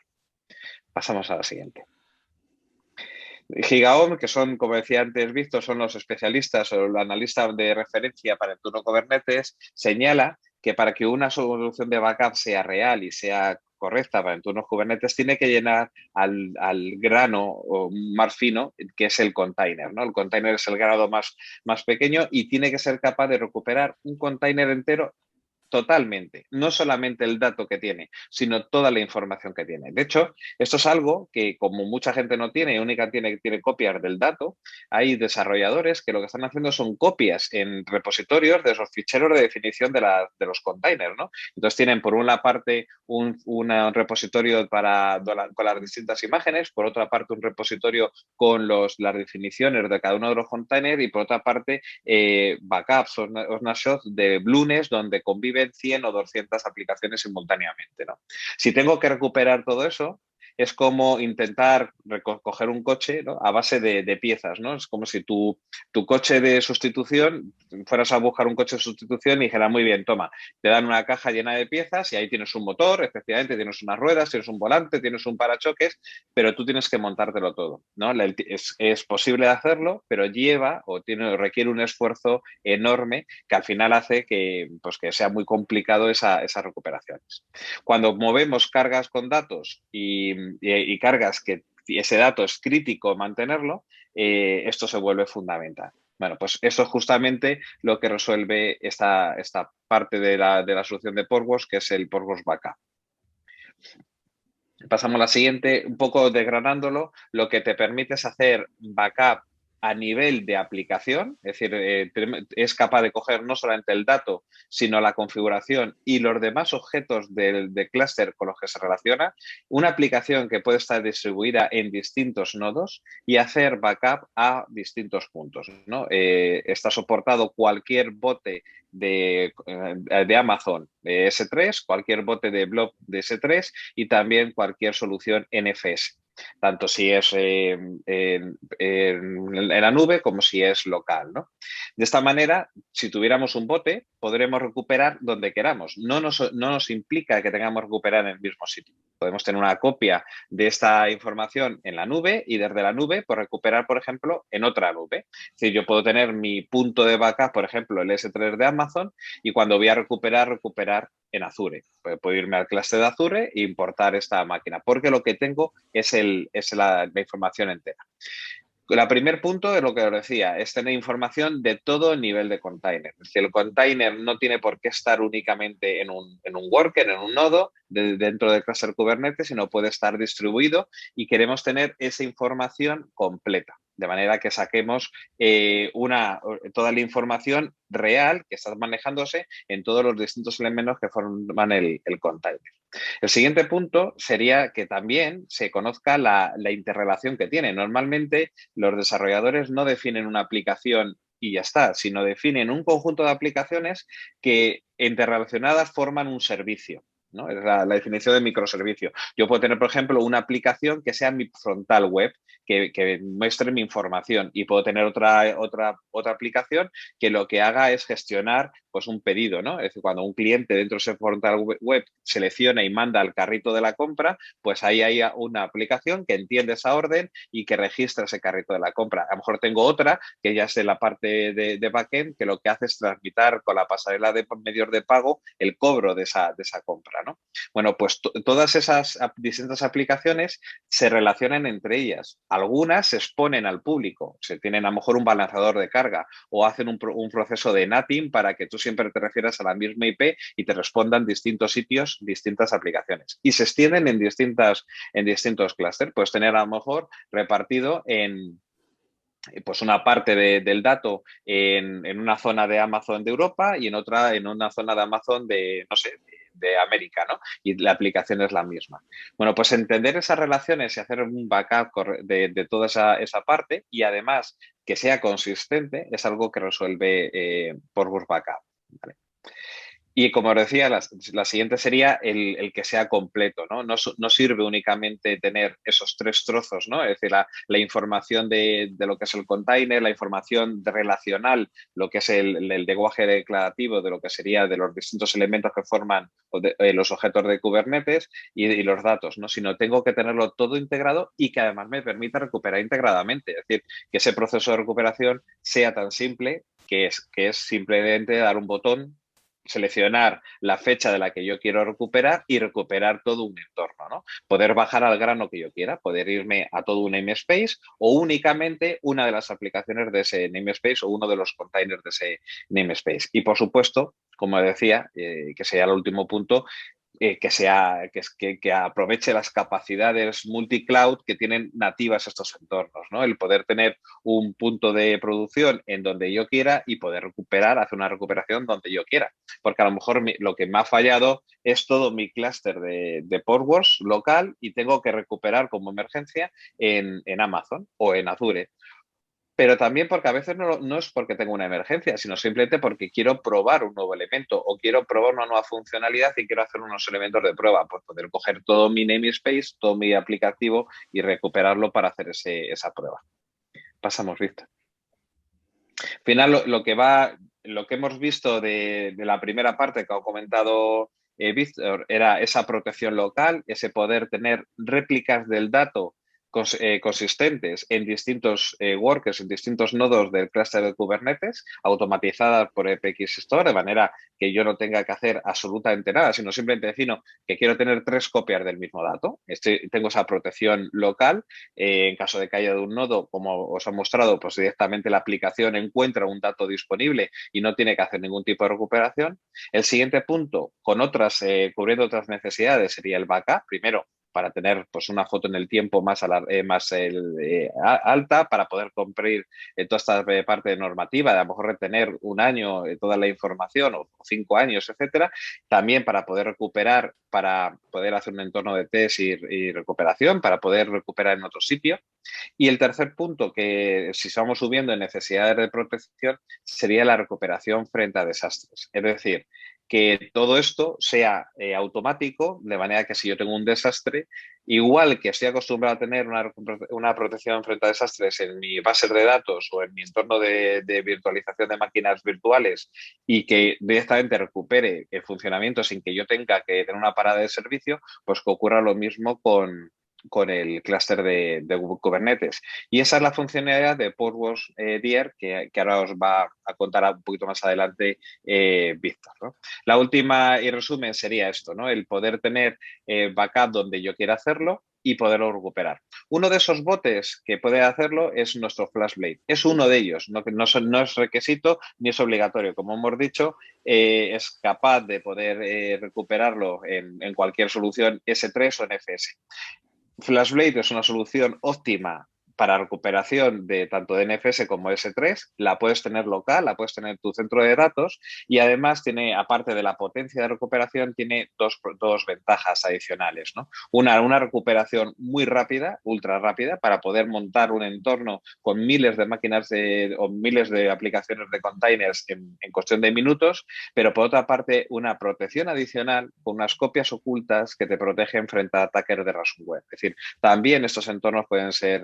Speaker 2: Pasamos a la siguiente. GigaOM, que son, como decía antes Víctor, son los especialistas o los analistas de referencia para el entorno Kubernetes, señala que para que una solución de backup sea real y sea correcta para entornos Kubernetes, tiene que llenar al grano o más fino, que es el container, ¿no? El container es el grado más pequeño y tiene que ser capaz de recuperar un container entero totalmente, no solamente el dato que tiene, sino toda la información que tiene. De hecho, esto es algo que como mucha gente no tiene, tiene copias del dato, hay desarrolladores que lo que están haciendo son copias en repositorios de esos ficheros de definición de los containers, ¿no? Entonces tienen por una parte un repositorio con las distintas imágenes, por otra parte un repositorio con las definiciones de cada uno de los containers y por otra parte backups o snapshots de Blunes donde conviven 100 o 200 aplicaciones simultáneamente, ¿no? Si tengo que recuperar todo eso, es como intentar coger un coche, ¿no?, a base de piezas, ¿no? Es como si tu coche de sustitución, fueras a buscar un coche de sustitución y dijera, muy bien, toma, te dan una caja llena de piezas y ahí tienes un motor, efectivamente, tienes unas ruedas, tienes un volante, tienes un parachoques, pero tú tienes que montártelo todo, ¿no? Es posible hacerlo, pero requiere un esfuerzo enorme que al final hace que, pues, que sea muy complicado esas recuperaciones. Cuando movemos cargas con datos y cargas que ese dato es crítico mantenerlo, esto se vuelve fundamental. Bueno, pues eso es justamente lo que resuelve esta parte de la solución de Portworx, que es el Portworx Backup. Pasamos a la siguiente, un poco desgranándolo, lo que te permite es hacer backup a nivel de aplicación, es decir, es capaz de coger no solamente el dato, sino la configuración y los demás objetos del clúster con los que se relaciona, una aplicación que puede estar distribuida en distintos nodos y hacer backup a distintos puntos, ¿no? Está soportado cualquier bote de Amazon de S3, cualquier bote de Blob de S3 y también cualquier solución NFS, tanto si es en la nube como si es local, ¿no? De esta manera, si tuviéramos un bote, podremos recuperar donde queramos. No nos implica que tengamos que recuperar en el mismo sitio. Podemos tener una copia de esta información en la nube y desde la nube pues, recuperar, por ejemplo, en otra nube. Es decir, yo puedo tener mi punto de backup, por ejemplo, el S3 de Amazon, y cuando voy a recuperar en Azure. Puedo irme al clúster de Azure e importar esta máquina, porque lo que tengo es la información entera. El primer punto es lo que os decía, es tener información de todo el nivel de container. Es decir, el container no tiene por qué estar únicamente en un worker, en un nodo dentro del cluster Kubernetes, sino puede estar distribuido y queremos tener esa información completa. De manera que saquemos toda la información real que está manejándose en todos los distintos elementos que forman el container. El siguiente punto sería que también se conozca la interrelación que tiene. Normalmente los desarrolladores no definen una aplicación y ya está, sino definen un conjunto de aplicaciones que interrelacionadas forman un servicio, ¿no? Es la definición de microservicio. Yo puedo tener, por ejemplo, una aplicación que sea mi frontal web, que muestre mi información, y puedo tener otra aplicación que lo que haga es gestionar pues, un pedido, ¿no? Es decir, cuando un cliente dentro de ese frontal web selecciona y manda al carrito de la compra, pues ahí hay una aplicación que entiende esa orden y que registra ese carrito de la compra. A lo mejor tengo otra que ya es de la parte de backend, que lo que hace es transmitir con la pasarela de medios de pago el cobro de esa compra, ¿no? Bueno, pues todas esas distintas aplicaciones se relacionan entre ellas. Algunas se exponen al público, se tienen a lo mejor un balanceador de carga o hacen un proceso de NATing para que tú siempre te refieras a la misma IP y te respondan distintos sitios, distintas aplicaciones. Y se extienden en distintos clústeres. Puedes tener a lo mejor repartido en pues una parte del dato en una zona de Amazon de Europa y en otra en una zona de Amazon de, no sé, de América, ¿no? Y la aplicación es la misma. Bueno, pues entender esas relaciones y hacer un backup de toda esa parte y además que sea consistente es algo que resuelve Portworx Backup, ¿vale? Y como os decía, la siguiente sería el que sea completo, ¿no? No sirve únicamente tener esos tres trozos, ¿no? Es decir, la información de lo que es el container, la información relacional, lo que es el lenguaje declarativo de lo que sería de los distintos elementos que forman los objetos de Kubernetes y los datos, ¿no? Sino tengo que tenerlo todo integrado y que además me permita recuperar integradamente. Es decir, que ese proceso de recuperación sea tan simple que es simplemente dar un botón, seleccionar la fecha de la que yo quiero recuperar y recuperar todo un entorno, ¿no? Poder bajar al grano que yo quiera, poder irme a todo un namespace o únicamente una de las aplicaciones de ese namespace o uno de los containers de ese namespace. Y por supuesto, como decía, que sería el último punto, que aproveche las capacidades multi-cloud que tienen nativas estos entornos, ¿no? El poder tener un punto de producción en donde yo quiera y poder hacer una recuperación donde yo quiera. Porque a lo mejor lo que me ha fallado es todo mi clúster de Portworx local y tengo que recuperar como emergencia en Amazon o en Azure. pero también porque a veces no es porque tengo una emergencia, sino simplemente porque quiero probar un nuevo elemento o quiero probar una nueva funcionalidad y quiero hacer unos elementos de prueba, pues poder coger todo mi namespace, todo mi aplicativo y recuperarlo para hacer esa prueba. Pasamos, Víctor. Al final, lo que hemos visto de la primera parte que ha comentado Víctor era esa protección local, ese poder tener réplicas del dato consistentes en distintos workers, en distintos nodos del clúster de Kubernetes, automatizadas por EPX Store, de manera que yo no tenga que hacer absolutamente nada, sino simplemente defino que quiero tener 3 copias del mismo dato. Tengo esa protección local. En caso de caída de un nodo, como os he mostrado, pues directamente la aplicación encuentra un dato disponible y no tiene que hacer ningún tipo de recuperación. El siguiente punto, cubriendo otras necesidades, sería el backup. Primero, para tener pues, una foto en el tiempo más alta, para poder cumplir toda esta parte normativa, de a lo mejor retener un año toda la información o 5 años, etcétera. También para poder recuperar, para poder hacer un entorno de test y recuperación, para poder recuperar en otro sitio. Y el tercer punto, que si estamos subiendo en necesidades de protección, sería la recuperación frente a desastres. Es decir, que todo esto sea automático, de manera que si yo tengo un desastre, igual que estoy acostumbrado a tener una protección frente a desastres en mi base de datos o en mi entorno de virtualización de máquinas virtuales y que directamente recupere el funcionamiento sin que yo tenga que tener una parada de servicio, pues que ocurra lo mismo con el clúster de Kubernetes. Y esa es la funcionalidad de Portworx DR que ahora os va a contar un poquito más adelante Víctor, ¿no? La última y resumen sería esto, ¿no? El poder tener backup donde yo quiera hacerlo y poderlo recuperar. Uno de esos botes que puede hacerlo es nuestro FlashBlade. Es uno de ellos, no es requisito ni es obligatorio. Como hemos dicho, es capaz de poder recuperarlo en cualquier solución S3 o NFS. FlashBlade es una solución óptima para recuperación de tanto de NFS como S3, la puedes tener local, la puedes tener en tu centro de datos y además tiene, aparte de la potencia de recuperación, tiene dos ventajas adicionales, ¿no? Una recuperación muy rápida, ultra rápida, para poder montar un entorno con miles de máquinas o miles de aplicaciones de containers en cuestión de minutos, pero por otra parte una protección adicional con unas copias ocultas que te protegen frente a ataques de ransomware. Es decir, también estos entornos pueden ser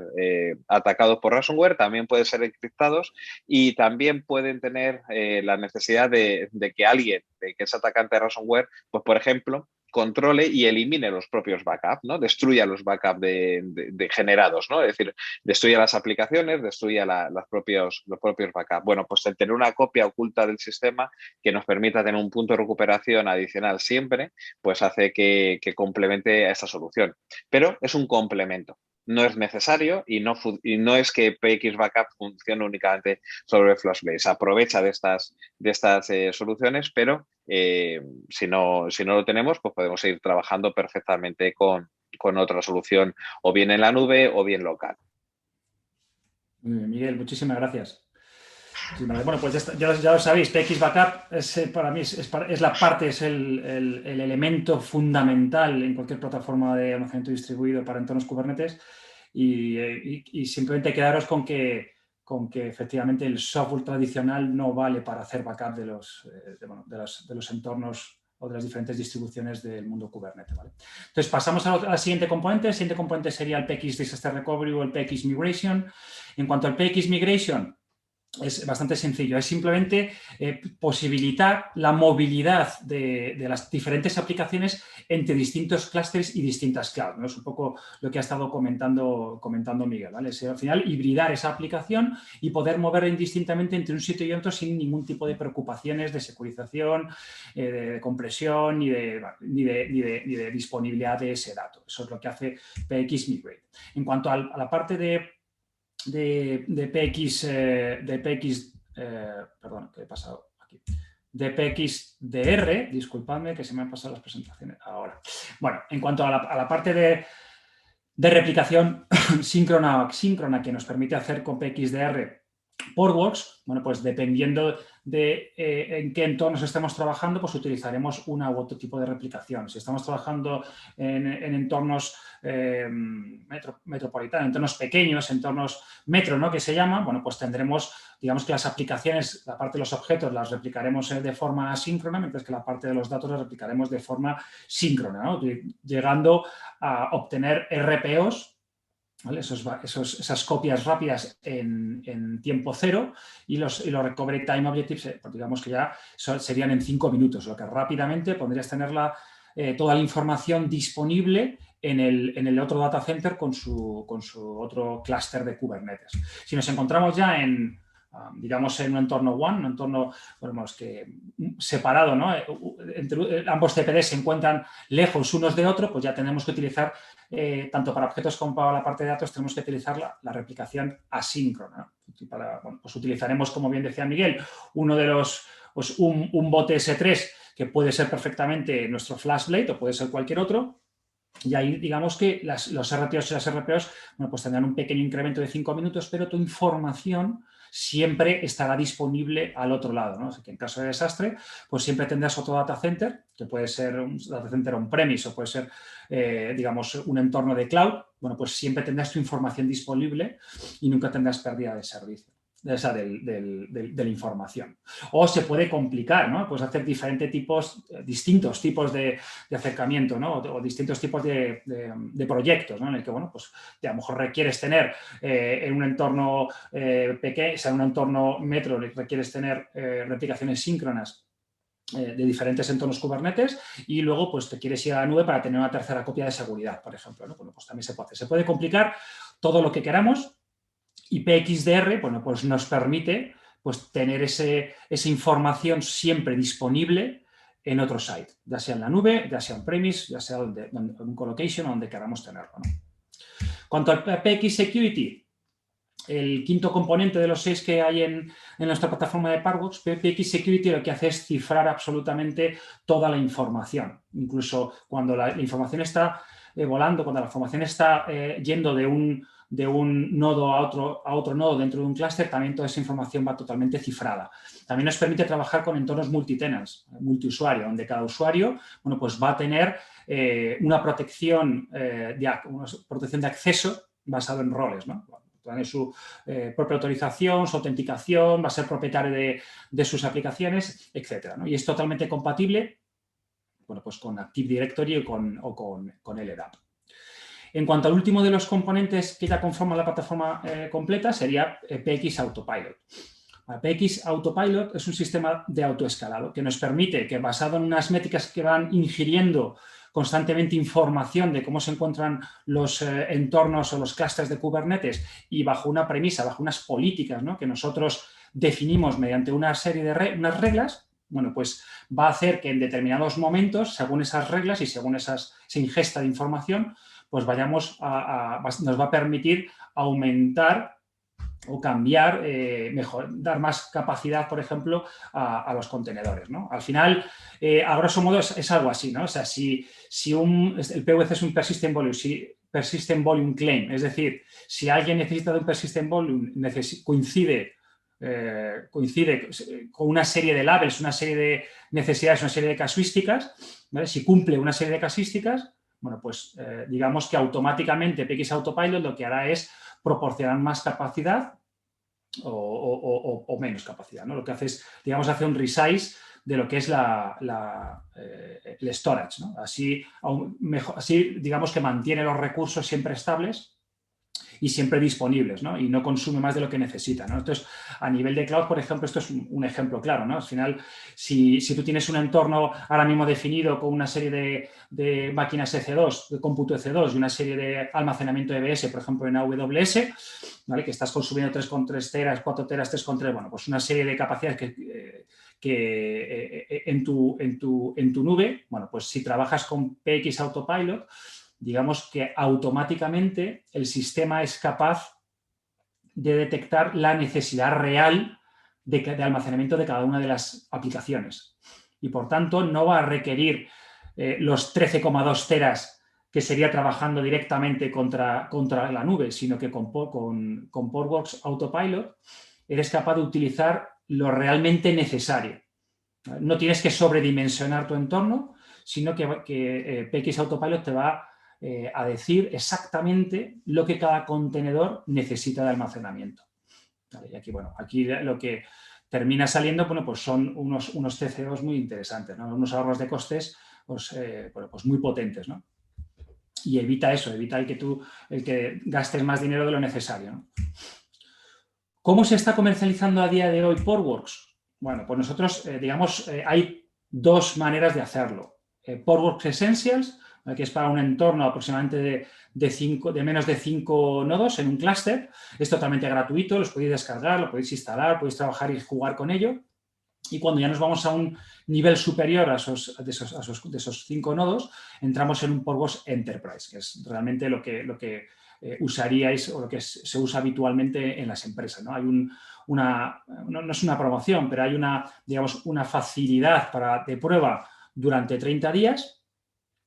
Speaker 2: atacados por ransomware, también pueden ser encriptados y también pueden tener la necesidad de que alguien, que es atacante de ransomware, pues por ejemplo, controle y elimine los propios backups, ¿no? Destruya los backups de generados, ¿no? Es decir, destruya las aplicaciones, destruya los propios backups. Bueno, pues el tener una copia oculta del sistema que nos permita tener un punto de recuperación adicional siempre, pues hace que complemente a esta solución. Pero es un complemento. No es necesario y no es que PX Backup funcione únicamente sobre FlashBlade. Se aprovecha de estas soluciones, pero si no lo tenemos, pues podemos seguir trabajando perfectamente con otra solución, o bien en la nube o bien local.
Speaker 1: Miguel, muchísimas gracias. Bueno, pues ya lo sabéis, PX Backup para mí es la parte, es el elemento fundamental en cualquier plataforma de almacenamiento distribuido para entornos Kubernetes y simplemente quedaros con que efectivamente el software tradicional no vale para hacer backup de los entornos o de las diferentes distribuciones del mundo Kubernetes, ¿vale? Entonces pasamos a la siguiente componente. El siguiente componente sería el PX Disaster Recovery o el PX Migration. En cuanto al PX Migration, es bastante sencillo, es simplemente posibilitar la movilidad de las diferentes aplicaciones entre distintos clústeres y distintas clouds, ¿no? Es un poco lo que ha estado comentando Miguel, ¿vale? Es, al final, hibridar esa aplicación y poder moverla indistintamente entre un sitio y otro sin ningún tipo de preocupaciones de securización, de compresión ni de disponibilidad de ese dato. Eso es lo que hace PX Migrate. En cuanto a la parte de PXDR, disculpadme que se me han pasado las presentaciones ahora. Bueno, en cuanto a la parte de replicación síncrona o asíncrona que nos permite hacer con PXDR Portworx, bueno, pues dependiendo en qué entornos estemos trabajando, pues utilizaremos una u otro tipo de replicación. Si estamos trabajando en entornos metropolitanos, entornos pequeños, entornos metro, ¿no?, que se llama, bueno, pues tendremos, digamos que las aplicaciones, la parte de los objetos las replicaremos de forma asíncrona, mientras que la parte de los datos las replicaremos de forma síncrona, ¿no?, llegando a obtener RPOs, ¿vale? Esas copias rápidas en tiempo cero, y los Recovery Time Objectives, pues digamos que ya serían en 5 minutos, lo que rápidamente podrías tener toda la información disponible en el otro data center con su otro clúster de Kubernetes. Si nos encontramos ya digamos, en un entorno WAN, un entorno, bueno, que separado, ¿no?, ambos CPDs se encuentran lejos unos de otros, pues ya tenemos que utilizar, tanto para objetos como para la parte de datos, tenemos que utilizar la replicación asíncrona, ¿no? Bueno, pues utilizaremos, como bien decía Miguel, uno de pues un bote S3, que puede ser perfectamente nuestro FlashBlade o puede ser cualquier otro. Y ahí, digamos que los RTOs y las RPOs, bueno, pues tendrán un pequeño incremento de 5 minutos, pero tu información siempre estará disponible al otro lado, ¿no? Así que en caso de desastre, pues siempre tendrás otro data center, que puede ser un data center on-premise o puede ser, digamos, un entorno de cloud. Bueno, pues siempre tendrás tu información disponible y nunca tendrás pérdida de servicio, de la información. O se puede complicar, ¿no? Puedes hacer distintos tipos de acercamiento, ¿no? O distintos tipos de proyectos, ¿no?, en el que, bueno, pues a lo mejor requieres tener en un entorno pequeño, o sea, en un entorno metro, requieres tener replicaciones síncronas de diferentes entornos Kubernetes, y luego pues te quieres ir a la nube para tener una tercera copia de seguridad, por ejemplo, ¿no? Bueno, pues también se puede hacer. Se puede complicar todo lo que queramos. Y PXDR, bueno, pues nos permite, pues, tener esa información siempre disponible en otro site, ya sea en la nube, ya sea on-premise, ya sea en un colocation, donde queramos tenerlo, ¿no? Cuanto al PX Security, el quinto componente de los 6 que hay en nuestra plataforma de Parkbox, PX Security lo que hace es cifrar absolutamente toda la información. Incluso cuando la información está volando, cuando la información está yendo de un nodo a otro nodo dentro de un clúster, también toda esa información va totalmente cifrada. También nos permite trabajar con entornos multitusuario, donde cada usuario, bueno, pues va a tener una protección de acceso basado en roles, ¿no? Tiene su propia autorización, su autenticación, va a ser propietario de sus aplicaciones, etcétera, ¿no? Y es totalmente compatible, bueno, pues con Active Directory o con LDAP. En cuanto al último de los componentes que ya conforman la plataforma completa, sería PX Autopilot. PX Autopilot es un sistema de autoescalado que nos permite que, basado en unas métricas que van ingiriendo constantemente información de cómo se encuentran los entornos o los clústeres de Kubernetes, y bajo una premisa, bajo unas políticas, ¿no?, que nosotros definimos mediante una serie de unas reglas, bueno, pues va a hacer que en determinados momentos, según esas reglas y según esa ingesta de información, pues nos va a permitir aumentar o cambiar, dar más capacidad, por ejemplo, a los contenedores, ¿no? Al final, a grosso modo, es algo así, ¿no? O sea, si el PVC es un Persistent Volume Claim, es decir, si alguien necesita de un Persistent Volume, coincide con una serie de labels, una serie de necesidades, una serie de casuísticas, ¿vale? Si cumple una serie de casuísticas, bueno, pues digamos que automáticamente PX Autopilot lo que hará es proporcionar más capacidad o menos capacidad, ¿no? Lo que hace es, digamos, hace un resize de lo que es el storage, ¿no? Así, digamos que mantiene los recursos siempre estables y siempre disponibles, ¿no? Y no consume más de lo que necesita, ¿no? Entonces, a nivel de cloud, por ejemplo, esto es un ejemplo claro, ¿no? Al final, si tú tienes un entorno ahora mismo definido con una serie de máquinas EC2, de cómputo EC2 y una serie de almacenamiento EBS, por ejemplo, en AWS, ¿vale?, que estás consumiendo 3,3 teras, 4 teras, 3,3, bueno, pues una serie de capacidades que en tu nube, bueno, pues si trabajas con PX Autopilot, digamos que automáticamente el sistema es capaz de detectar la necesidad real de almacenamiento de cada una de las aplicaciones. Y, por tanto, no va a requerir los 13,2 teras que sería trabajando directamente contra la nube, sino que con Portworx Autopilot eres capaz de utilizar lo realmente necesario. No tienes que sobredimensionar tu entorno, sino que PX Autopilot te va a decir exactamente lo que cada contenedor necesita de almacenamiento. Vale, y aquí, bueno, aquí lo que termina saliendo, bueno, pues son unos TCOs muy interesantes, ¿no? Unos ahorros de costes pues, bueno, pues muy potentes, ¿no? Y evita eso, evita el que gastes más dinero de lo necesario, ¿no? ¿Cómo se está comercializando a día de hoy Portworx? Bueno, pues nosotros, digamos, hay dos maneras de hacerlo. Portworx Essentials, que es para un entorno aproximadamente de menos de 5 nodos en un clúster. Es totalmente gratuito, los podéis descargar, lo podéis instalar, podéis trabajar y jugar con ello. Y cuando ya nos vamos a un nivel superior de esos 5 nodos, entramos en un Portworx Enterprise, que es realmente lo que usaríais o lo que se usa habitualmente en las empresas, ¿no? Hay no es una promoción, pero hay digamos, una facilidad de prueba durante 30 días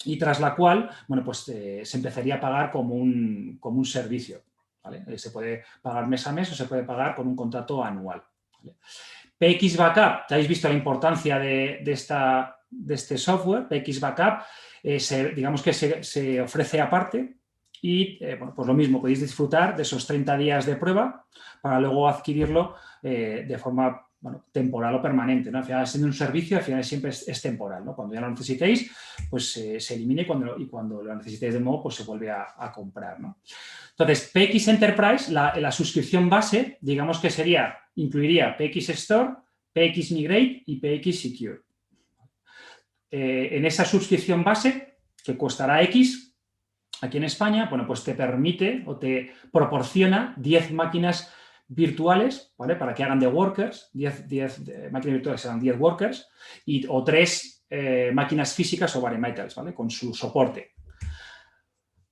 Speaker 1: y tras la cual, bueno, pues se empezaría a pagar como un servicio, ¿vale? Se puede pagar mes a mes o se puede pagar con un contrato anual, ¿vale? PX Backup, ya habéis visto la importancia de este software. PX Backup, digamos que se ofrece aparte y, bueno, pues lo mismo, podéis disfrutar de esos 30 días de prueba para luego adquirirlo de forma, bueno, temporal o permanente, ¿no? Al final, siendo un servicio, al final siempre es temporal, ¿no? Cuando ya lo necesitéis, pues se elimina y cuando lo necesitéis de nuevo, pues se vuelve a comprar, ¿no? Entonces, PX Enterprise, la suscripción base, digamos que incluiría PX Store, PX Migrate y PX Secure. En esa suscripción base, que costará X, aquí en España, bueno, pues te permite o te proporciona 10 máquinas virtuales, ¿vale? Para que hagan de workers, 10 máquinas virtuales serán 10 workers, o 3 máquinas físicas o bare metals, ¿vale? Con su soporte.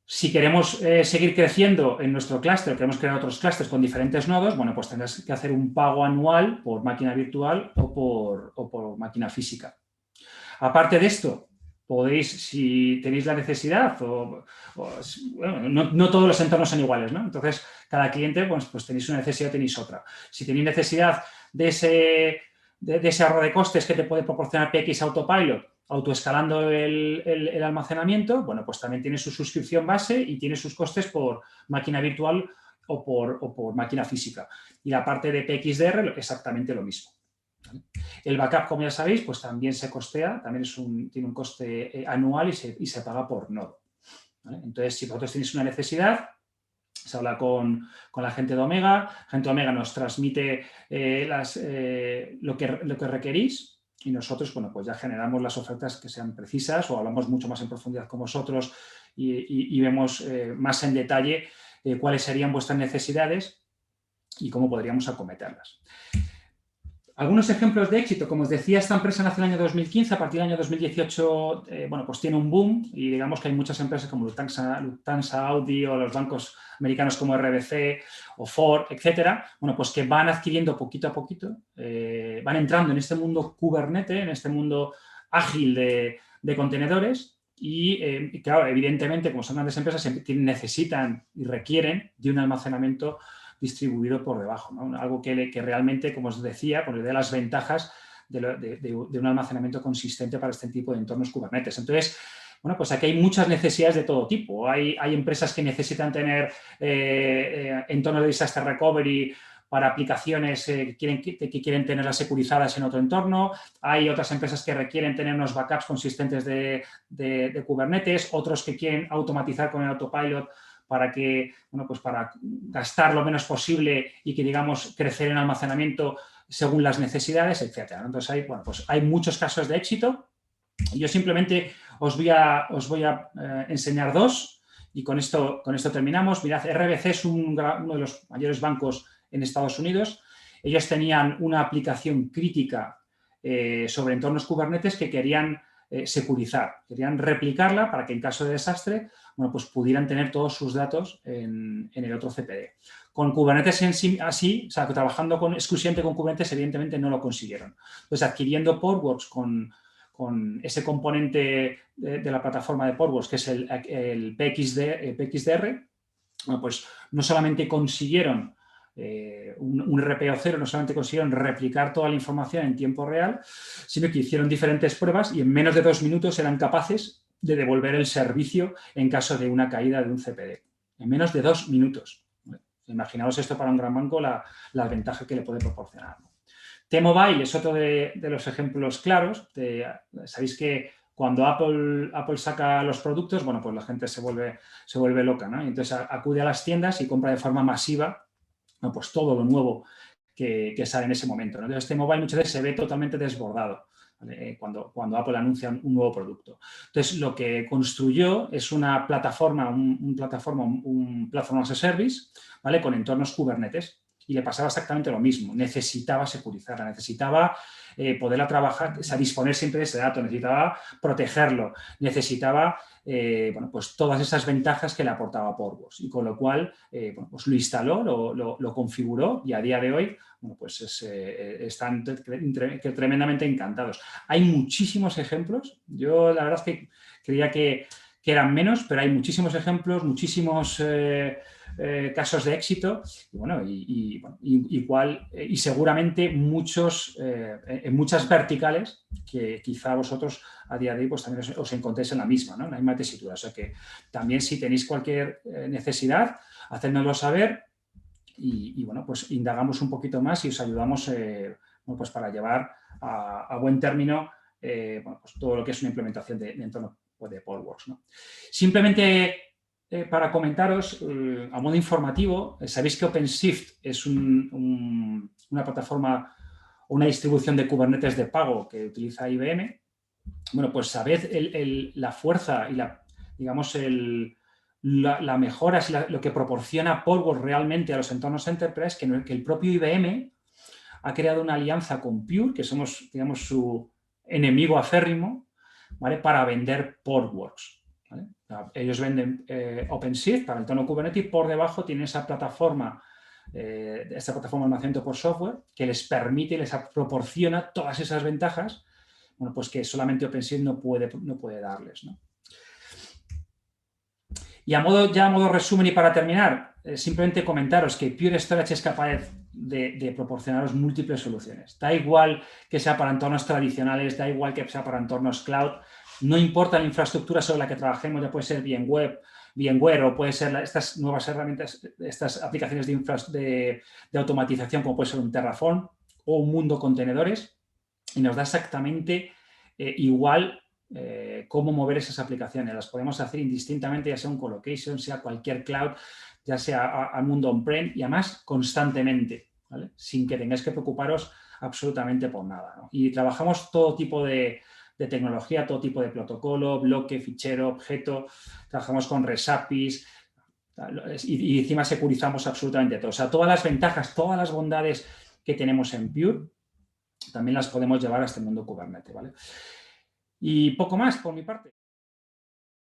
Speaker 1: Si queremos seguir creciendo en nuestro clúster, queremos crear otros clústeres con diferentes nodos, bueno, pues tendrás que hacer un pago anual por máquina virtual o por máquina física. Aparte de esto, podéis, si tenéis la necesidad, bueno, no todos los entornos son iguales, ¿no? Entonces, cada cliente, pues tenéis una necesidad, tenéis otra. Si tenéis necesidad de ese ahorro de costes que te puede proporcionar PX Autopilot, autoescalando el almacenamiento, bueno, pues también tiene su suscripción base y tiene sus costes por máquina virtual o por máquina física. Y la parte de PXDR, exactamente lo mismo. El backup, como ya sabéis, pues también se costea, también tiene un coste anual y se paga por nodo, ¿vale? Entonces, si vosotros tenéis una necesidad, se habla con la gente de Omega, la gente de Omega nos transmite lo que requerís y nosotros, bueno, pues ya generamos las ofertas que sean precisas o hablamos mucho más en profundidad con vosotros y vemos más en detalle cuáles serían vuestras necesidades y cómo podríamos acometerlas. Algunos ejemplos de éxito, como os decía, esta empresa nació en el año 2015, a partir del año 2018, bueno, pues tiene un boom y digamos que hay muchas empresas como Lufthansa, Audi o los bancos americanos como RBC o Ford, etcétera, bueno, pues que van adquiriendo poquito a poquito, van entrando en este mundo Kubernetes, en este mundo ágil de contenedores y claro, evidentemente, como son grandes empresas, necesitan y requieren de un almacenamiento distribuido por debajo, ¿no? Algo que realmente, como os decía, con de las ventajas de un almacenamiento consistente para este tipo de entornos Kubernetes. Entonces, bueno, pues aquí hay muchas necesidades de todo tipo. Hay empresas que necesitan tener entornos de disaster recovery para aplicaciones que quieren tenerlas securizadas en otro entorno. Hay otras empresas que requieren tener unos backups consistentes de Kubernetes, otros que quieren automatizar con el autopilot para gastar lo menos posible y que, digamos, crecer en almacenamiento según las necesidades, etcétera. Entonces, hay muchos casos de éxito. Yo simplemente os voy a enseñar dos y con esto terminamos. Mirad, RBC es uno de los mayores bancos en Estados Unidos. Ellos tenían una aplicación crítica sobre entornos Kubernetes que querían securizar, querían replicarla para que en caso de desastre, bueno, pues pudieran tener todos sus datos en el otro CPD. Con Kubernetes en sí, así, o sea, trabajando exclusivamente con Kubernetes, evidentemente no lo consiguieron. Entonces, adquiriendo Portworx con ese componente de la plataforma de Portworx, que es el PXDR, bueno, pues no solamente consiguieron un RPO0 no solamente consiguieron replicar toda la información en tiempo real, sino que hicieron diferentes pruebas y en menos de 2 minutos eran capaces de devolver el servicio en caso de una caída de un CPD. En menos de 2 minutos. Imaginaos esto para un gran banco, la ventaja que le puede proporcionar. T-Mobile es otro de los ejemplos claros. Sabéis que cuando Apple saca los productos, bueno, pues la gente se vuelve loca, ¿no? Y entonces acude a las tiendas y compra de forma masiva, ¿no? Pues todo lo nuevo que sale en ese momento, ¿no? Entonces, T-Mobile muchas veces se ve totalmente desbordado, ¿vale? Cuando Apple anuncia un nuevo producto. Entonces, lo que construyó es una plataforma, un platform as a service, ¿vale? Con entornos Kubernetes. Y le pasaba exactamente lo mismo. Necesitaba securizarla, necesitaba poderla trabajar, o sea, disponer siempre de ese dato, necesitaba protegerlo, necesitaba bueno, pues todas esas ventajas que le aportaba Portworx. Y con lo cual, bueno, pues lo instaló, lo configuró y a día de hoy, bueno, pues están tremendamente encantados. Hay muchísimos ejemplos. Yo la verdad es que creía que eran menos, pero hay muchísimos ejemplos, muchísimos casos de éxito y, bueno, y seguramente muchos en muchas verticales que quizá vosotros a día de hoy pues también os encontréis en la misma, ¿no? En la misma tesitura. O sea que también si tenéis cualquier necesidad, hacednoslo saber y bueno, pues indagamos un poquito más y os ayudamos bueno, pues para llevar a buen término bueno, pues todo lo que es una implementación de entorno de Portworx, ¿no? Simplemente para comentaros, a modo informativo, sabéis que OpenShift es una plataforma o una distribución de Kubernetes de pago que utiliza IBM. Bueno, pues sabed la fuerza y digamos, la mejora, lo que proporciona Portworx realmente a los entornos Enterprise, que el propio IBM ha creado una alianza con Pure, que somos, digamos, su enemigo acérrimo, ¿vale? Para vender Portworx. ¿Vale? Ellos venden OpenShift para el entorno Kubernetes y por debajo tienen esa plataforma de almacenamiento por software que les permite y les proporciona todas esas ventajas, bueno, pues que solamente OpenShift no puede darles, ¿no? Y a modo resumen y para terminar, simplemente comentaros que Pure Storage es capaz de proporcionaros múltiples soluciones. Da igual que sea para entornos tradicionales, da igual que sea para entornos cloud, no importa la infraestructura sobre la que trabajemos, ya puede ser VMware o puede ser estas nuevas herramientas, estas aplicaciones de automatización como puede ser un Terraform o un mundo contenedores, y nos da exactamente igual cómo mover esas aplicaciones. Las podemos hacer indistintamente, ya sea un colocation, sea cualquier cloud, ya sea al mundo on-prem y además constantemente, ¿vale? Sin que tengáis que preocuparos absolutamente por nada, ¿no? Y trabajamos todo tipo de tecnología, todo tipo de protocolo, bloque, fichero, objeto, trabajamos con REST APIs y encima securizamos absolutamente todo. O sea, todas las ventajas, todas las bondades que tenemos en Pure también las podemos llevar a este mundo Kubernetes, ¿vale? Y poco más por mi parte.